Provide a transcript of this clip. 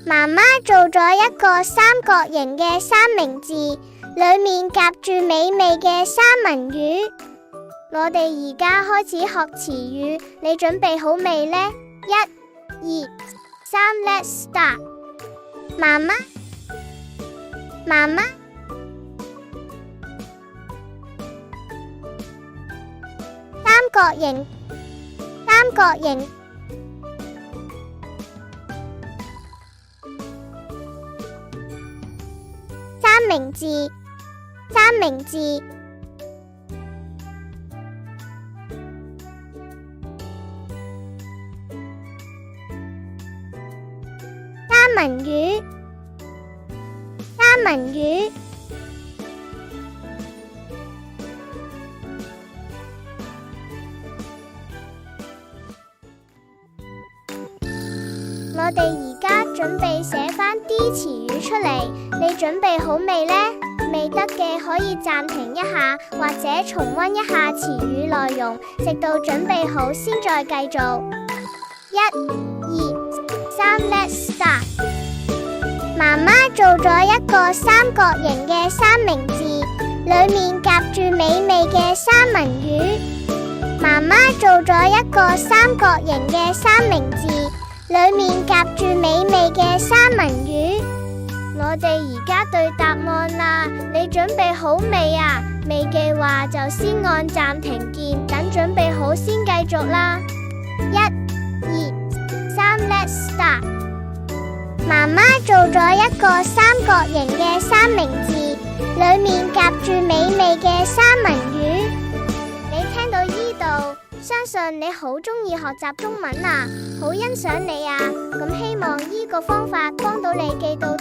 媽媽做咗一個三角形嘅三明治，裏面夾住美味嘅三文魚。我哋而家開始學詞語，你準備好未呢？一、二、三 ，Let's start。媽媽，媽媽，三角形，三角形，三明治，三明治，三文魚，三文魚，我哋而家準備寫返啲詞語出嚟，你準備好未呢？未得嘅可以暫停一下，或者重溫一下詞語內容，直到準備好先再繼續。一、二、三 ，Let's start。媽媽做咗一個三角形嘅三明治，裏面夾住美味嘅三文魚。媽媽做咗一個三角形嘅三明治，裏面夾住美味嘅三文魚。我哋而家對答案啦，你準備好未啊？未嘅話就先按暫停鍵，等準備好先繼續啦。一、二、三 ，Let's start。媽媽做咗一個三角形嘅三明治，裏面夾住美味嘅三文魚。你聽到呢度，相信你好鍾意學習中文啊，好欣賞你啊！咁希望呢個方法幫到你記到